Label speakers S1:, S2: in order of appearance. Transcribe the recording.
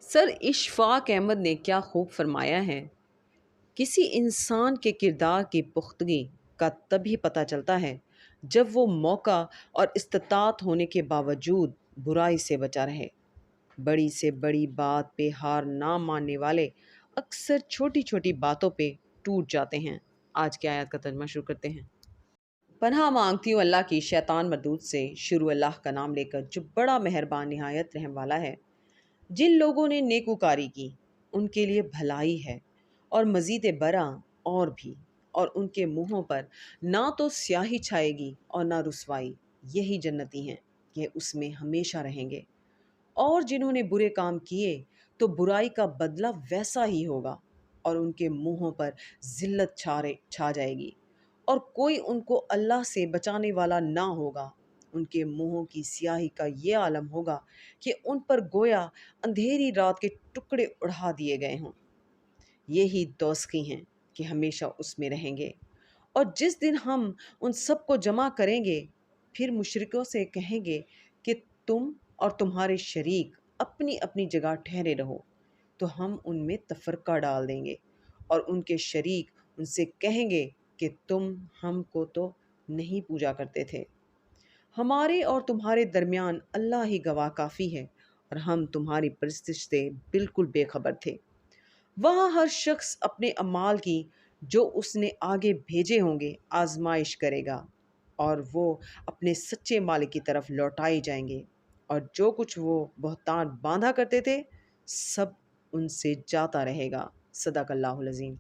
S1: سر اشفاق احمد نے کیا خوب فرمایا ہے، کسی انسان کے کردار کی پختگی کا تبھی پتہ چلتا ہے جب وہ موقع اور استطاعت ہونے کے باوجود برائی سے بچا رہے۔ بڑی سے بڑی بات پہ ہار نہ ماننے والے اکثر چھوٹی چھوٹی باتوں پہ ٹوٹ جاتے ہیں۔ آج کی آیات کا ترجمہ شروع کرتے ہیں۔ پناہ مانگتی ہوں اللہ کی شیطان مردود سے۔ شروع اللہ کا نام لے کر جو بڑا مہربان نہایت رحم والا ہے۔ جن لوگوں نے نیکوکاری کی ان کے لیے بھلائی ہے، اور مزید برآں اور بھی، اور ان کے منہوں پر نہ تو سیاہی چھائے گی اور نہ رسوائی، یہی جنتی ہیں، یہ اس میں ہمیشہ رہیں گے۔ اور جنہوں نے برے کام کیے تو برائی کا بدلہ ویسا ہی ہوگا، اور ان کے منہوں پر ذلت چھا جائے گی، اور کوئی ان کو اللہ سے بچانے والا نہ ہوگا۔ ان کے منہوں کی سیاہی کا یہ عالم ہوگا کہ ان پر گویا اندھیری رات کے ٹکڑے اڑا دیے گئے ہوں۔ یہی دوزخی ہیں کہ ہمیشہ اس میں رہیں گے۔ اور جس دن ہم ان سب کو جمع کریں گے، پھر مشرکوں سے کہیں گے کہ تم اور تمہارے شریک اپنی اپنی جگہ ٹھہرے رہو، تو ہم ان میں تفرقہ ڈال دیں گے، اور ان کے شریک ان سے کہیں گے کہ تم ہم کو تو نہیں پوجا کرتے تھے۔ ہمارے اور تمہارے درمیان اللہ ہی گواہ کافی ہے، اور ہم تمہاری پرستش سے بالکل بے خبر تھے۔ وہاں ہر شخص اپنے اعمال کی جو اس نے آگے بھیجے ہوں گے آزمائش کرے گا، اور وہ اپنے سچے مالک کی طرف لوٹائے جائیں گے، اور جو کچھ وہ بہتان باندھا کرتے تھے سب ان سے جاتا رہے گا۔ صدق اللہ العظیم۔